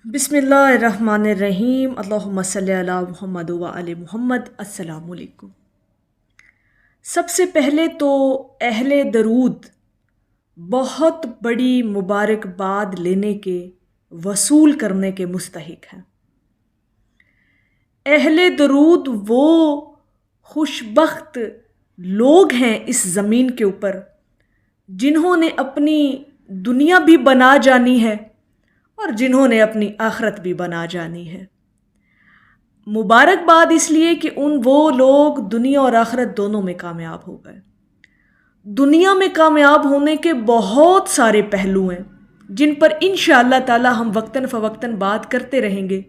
बिस्मिल्लाहिर्रहमानिर्रहीम अल्लाहुम्मा सल्ली अला मुहम्मद व आले मुहम्मद। अस्सलामु अलैकुम। सबसे पहले तो अहले दरूद बहुत बड़ी मुबारकबाद लेने के, वसूल करने के मुस्तहिक हैं। अहले दरूद वो खुशबख्त लोग हैं इस ज़मीन के ऊपर जिन्होंने अपनी दुनिया भी बना जानी है और जिन्होंने अपनी आखरत भी बना जानी है। मुबारकबाद इसलिए कि वो लोग दुनिया और आखरत दोनों में कामयाब हो गए। दुनिया में कामयाब होने के बहुत सारे पहलू हैं जिन पर इंशाअल्लाह ताला हम वक्तन फ़वक्तन बात करते रहेंगे,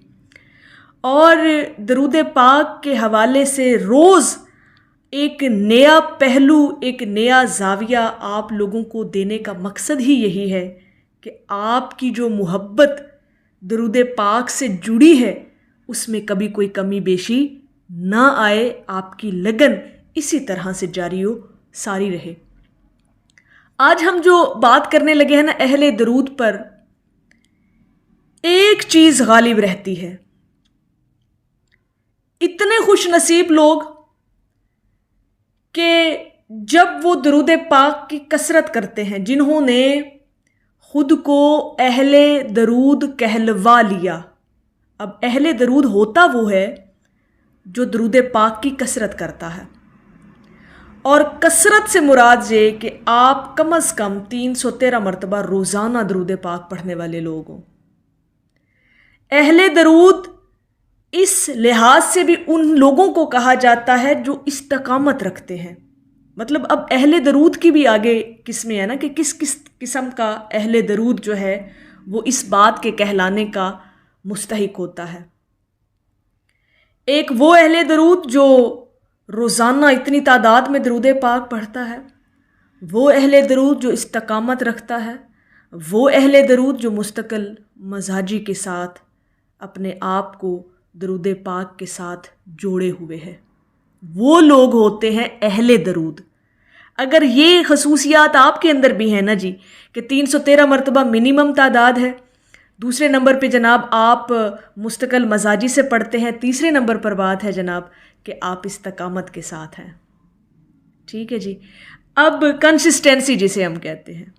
और दरूद पाक के हवाले से रोज़ एक नया पहलू, एक नया ज़ाविया आप लोगों को देने का मकसद ही यही है कि आपकी जो मुहब्बत दरूद पाक से जुड़ी है उसमें कभी कोई कमी बेशी ना आए, आपकी लगन इसी तरह से जारी हो सारी रहे। आज हम जो बात करने लगे हैं ना अहले दरूद पर, एक चीज़ गालिब रहती है। इतने खुश नसीब लोग कि जब वो दरूद पाक की कसरत करते हैं, जिन्होंने खुद को अहले दरूद कहलवा लिया। अब अहले दरूद होता वो है जो दरूद पाक की कसरत करता है, और कसरत से मुराद ये कि आप कम अज़ कम 313 मरतबा रोज़ाना दरूद पाक पढ़ने वाले लोग हों। अहले दरूद इस लिहाज से भी उन लोगों को कहा जाता है जो इस्तकामत रखते हैं। मतलब अब अहले दरूद की भी आगे किस्में हैं ना कि किस किस किस्म का अहले दरूद जो है वो इस बात के कहलाने का मुस्तहिक होता है। एक वो अहले दरूद जो रोज़ाना इतनी तादाद में दरूद पाक पढ़ता है, वो अहले दरूद जो इस्तकामत रखता है, वो अहले दरूद जो मुस्तकिल मजाजी के साथ अपने आप को दरूद पाक के साथ जोड़े हुए है, वो लोग होते हैं अहले दरूद। अगर ये खसूसियात आपके अंदर भी हैं ना जी कि 313 मरतबा मिनिमम तादाद है, दूसरे नंबर पे जनाब आप मुस्तकिल मजाजी से पढ़ते हैं, तीसरे नंबर पर बात है जनाब कि आप इस्तकामत के साथ हैं। ठीक है जी। अब कंसिस्टेंसी जिसे हम कहते हैं,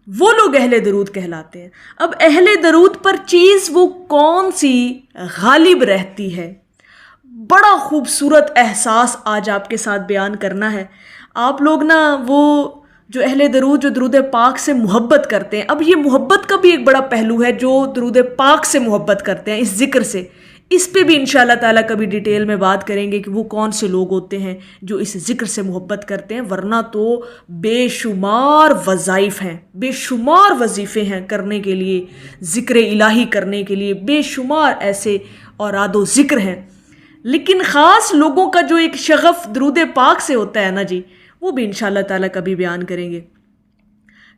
वो लोग अहले दरूद कहलाते हैं। अब अहले दरूद पर चीज़ वो कौन सी गालिब रहती है, बड़ा खूबसूरत एहसास आज आपके साथ बयान करना है। आप लोग ना वो जो अहले दरूद जो दरूद पाक से मोहब्बत करते हैं, अब ये मोहब्बत का भी एक बड़ा पहलू है जो दरूद पाक से मोहब्बत करते हैं, इस ज़िक्र से, इस पे भी इंशाअल्लाह ताला कभी डिटेल में बात करेंगे कि वो कौन से लोग होते हैं जो इस ज़िक्र से मोहब्बत करते हैं। वरना तो बेशुमार वज़ाइफ़ हैं, बेशुमार वजीफ़े हैं करने के लिए, ज़िक्र इलाही करने के लिए बेशुमार ऐसे औरादो ज़िक्र हैं, लेकिन ख़ास लोगों का जो एक शगफ़ दरूद पाक से होता है ना जी, वो भी इंशाअल्लाह ताला कभी बयान करेंगे।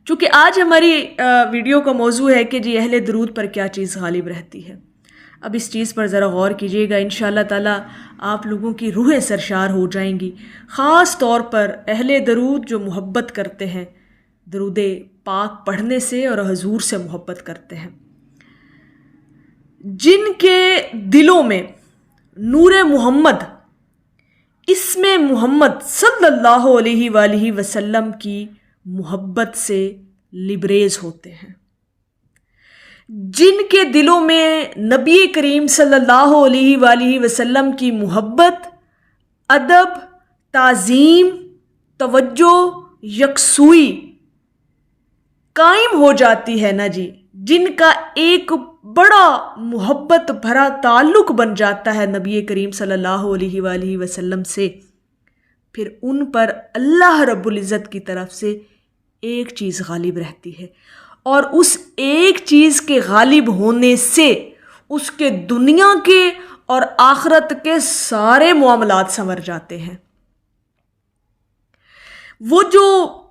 चूँकि आज हमारी वीडियो का मौजू है कि जी अहले दरूद पर क्या चीज़ गालिब रहती है। अब इस चीज़ पर ज़रा गौर कीजिएगा, इंशाअल्लाह ताला आप लोगों की रूहें सरशार हो जाएंगी। ख़ास तौर पर अहले दरूद जो मोहब्बत करते हैं दरूद पाक पढ़ने से और हजूर से मोहब्बत करते हैं, जिनके दिलों में नूर मोहम्मद, इसमें मोहम्मद सल्लल्लाहु अलैहि वसल्लम की मोहब्बत से लिबरेज होते हैं, जिनके दिलों में नबी करीम सल्लल्लाहु अलैहि वसल्लम की मोहब्बत, अदब, ताज़ीम, तवज्जो, यकसुई कायम हो जाती है ना जी, जिनका एक बड़ा मोहब्बत भरा ताल्लुक़ बन जाता है नबी करीम सल्लल्लाहु अलैहि वसल्लम से, फिर उन पर अल्लाह रब्बुल इज़्ज़त की तरफ से एक चीज़ गालिब रहती है, और उस एक चीज़ के गालिब होने से उसके दुनिया के और आखरत के सारे मामलात संवर जाते हैं। वो जो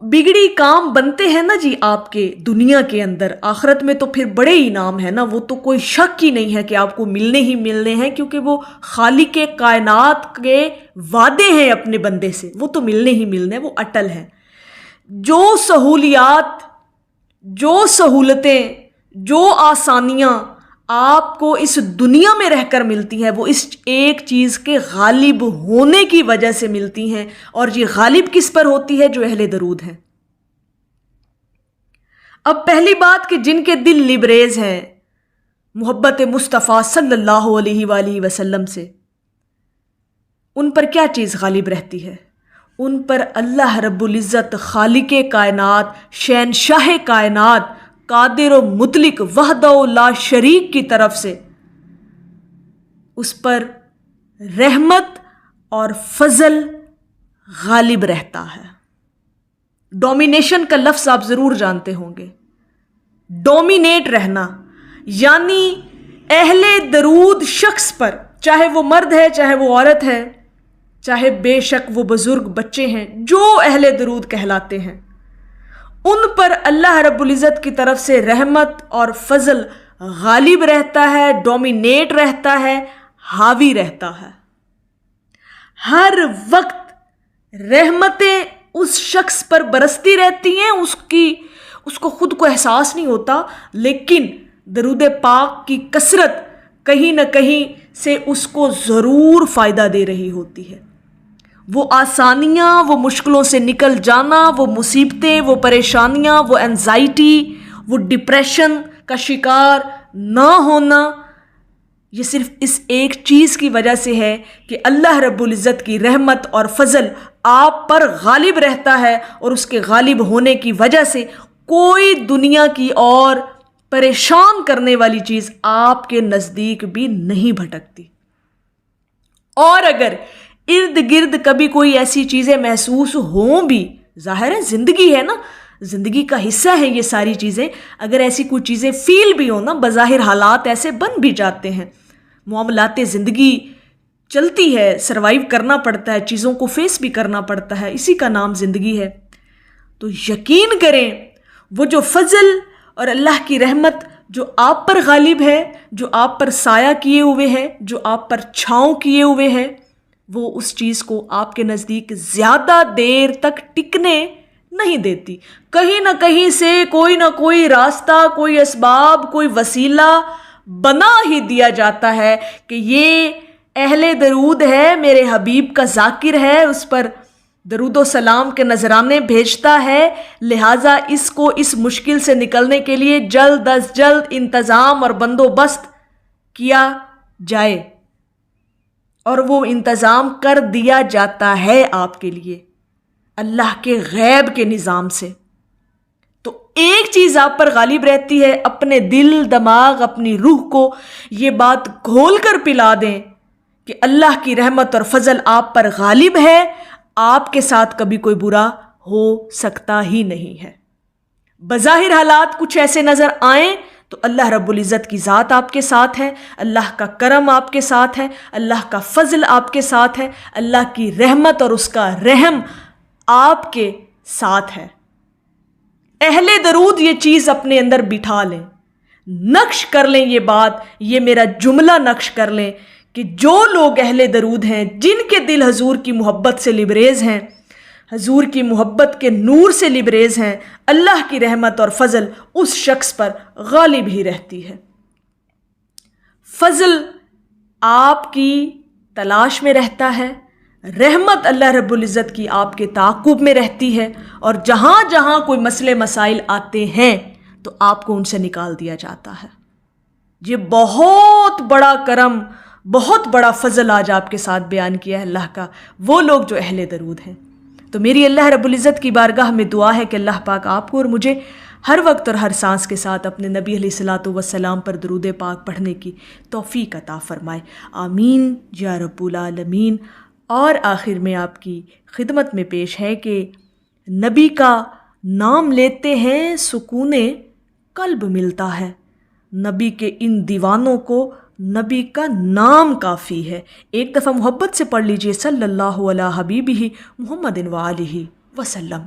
बिगड़ी काम बनते हैं ना जी आपके दुनिया के अंदर, आखरत में तो फिर बड़े इनाम है ना, वो तो कोई शक ही नहीं है कि आपको मिलने ही मिलने हैं, क्योंकि वो खालिक के कायनात के वादे हैं अपने बंदे से, वो तो मिलने ही मिलने, वो अटल हैं। जो सहूलियात, जो सहूलतें, जो आसानियाँ آپ کو اس دنیا میں رہ کر ملتی ہیں وہ اس ایک چیز کے غالب ہونے کی وجہ سے ملتی ہیں، اور یہ غالب کس پر ہوتی ہے؟ جو اہل درود ہیں۔ اب پہلی بات کہ جن کے دل لبریز ہیں محبت مصطفیٰ صلی اللہ علیہ وآلہ وسلم سے، ان پر کیا چیز غالب رہتی ہے؟ ان پر اللہ رب العزت خالق کائنات، شہنشاہ کائنات، قادر و مطلق، وحدہ و لا شریک کی طرف سے اس پر رحمت اور فضل غالب رہتا ہے۔ ڈومینیشن کا لفظ آپ ضرور جانتے ہوں گے، ڈومینیٹ رہنا، یعنی اہل درود شخص پر، چاہے وہ مرد ہے چاہے وہ عورت ہے، چاہے بے شک وہ بزرگ بچے ہیں، جو اہل درود کہلاتے ہیں، ان پر اللہ رب العزت کی طرف سے رحمت اور فضل غالب رہتا ہے، ڈومینیٹ رہتا ہے، حاوی رہتا ہے۔ ہر وقت رحمتیں اس شخص پر برستی رہتی ہیں، اس کو خود کو احساس نہیں ہوتا، لیکن درود پاک کی کثرت کہیں نہ کہیں سے اس کو ضرور فائدہ دے رہی ہوتی ہے۔ وہ آسانیاں، وہ مشکلوں سے نکل جانا، وہ مصیبتیں، وہ پریشانیاں، وہ انزائٹی، وہ ڈپریشن کا شکار نہ ہونا، یہ صرف اس ایک چیز کی وجہ سے ہے کہ اللہ رب العزت کی رحمت اور فضل آپ پر غالب رہتا ہے، اور اس کے غالب ہونے کی وجہ سے کوئی دنیا کی اور پریشان کرنے والی چیز آپ کے نزدیک بھی نہیں بھٹکتی۔ اور اگر ارد گرد کبھی کوئی ایسی چیزیں محسوس ہوں بھی، ظاہر ہے زندگی ہے نا، زندگی کا حصہ ہے یہ ساری چیزیں، اگر ایسی کوئی چیزیں فیل بھی ہوں نا، بظاہر حالات ایسے بن بھی جاتے ہیں، معاملات زندگی چلتی ہے، سروائیو کرنا پڑتا ہے، چیزوں کو فیس بھی کرنا پڑتا ہے، اسی کا نام زندگی ہے، تو یقین کریں وہ جو فضل اور اللہ کی رحمت جو آپ پر غالب ہے، جو آپ پر سایہ کیے ہوئے ہے، جو آپ پر چھاؤں کیے ہوئے ہے، وہ اس چیز کو آپ کے نزدیک زیادہ دیر تک ٹکنے نہیں دیتی۔ کہیں نہ کہیں سے کوئی نہ کوئی راستہ، کوئی اسباب، کوئی وسیلہ بنا ہی دیا جاتا ہے کہ یہ اہل درود ہے، میرے حبیب کا ذاکر ہے، اس پر درود و سلام کے نذرانے بھیجتا ہے، لہٰذا اس کو اس مشکل سے نکلنے کے لیے جلد از جلد انتظام اور بندوبست کیا جائے، اور وہ انتظام کر دیا جاتا ہے آپ کے لیے اللہ کے غیب کے نظام سے۔ تو ایک چیز آپ پر غالب رہتی ہے، اپنے دل، دماغ، اپنی روح کو یہ بات گھول کر پلا دیں کہ اللہ کی رحمت اور فضل آپ پر غالب ہے، آپ کے ساتھ کبھی کوئی برا ہو سکتا ہی نہیں ہے۔ بظاہر حالات کچھ ایسے نظر آئیں تو اللہ رب العزت کی ذات آپ کے ساتھ ہے، اللہ کا کرم آپ کے ساتھ ہے، اللہ کا فضل آپ کے ساتھ ہے، اللہ کی رحمت اور اس کا رحم آپ کے ساتھ ہے۔ اہل درود یہ چیز اپنے اندر بٹھا لیں، نقش کر لیں، یہ بات، یہ میرا جملہ نقش کر لیں کہ جو لوگ اہل درود ہیں، جن کے دل حضور کی محبت سے لبریز ہیں، حضور کی محبت کے نور سے لبریز ہیں، اللہ کی رحمت اور فضل اس شخص پر غالب ہی رہتی ہے۔ فضل آپ کی تلاش میں رہتا ہے، رحمت اللہ رب العزت کی آپ کے تعاقب میں رہتی ہے، اور جہاں جہاں کوئی مسئلے مسائل آتے ہیں تو آپ کو ان سے نکال دیا جاتا ہے۔ یہ بہت بڑا کرم، بہت بڑا فضل آج آپ کے ساتھ بیان کیا ہے اللہ کا، وہ لوگ جو اہل درود ہیں۔ تو میری اللہ رب العزت کی بارگاہ میں دعا ہے کہ اللہ پاک آپ کو اور مجھے ہر وقت اور ہر سانس کے ساتھ اپنے نبی علیہ الصلوۃ والسلام پر درود پاک پڑھنے کی توفیق عطا فرمائے، آمین یا رب العالمین۔ اور آخر میں آپ کی خدمت میں پیش ہے کہ نبی کا نام لیتے ہیں سکون قلب ملتا ہے، نبی کے ان دیوانوں کو نبی کا نام کافی ہے۔ ایک دفعہ محبت سے پڑھ لیجئے صلی اللہ علیہ حبیبہ محمد وآلہ وسلم۔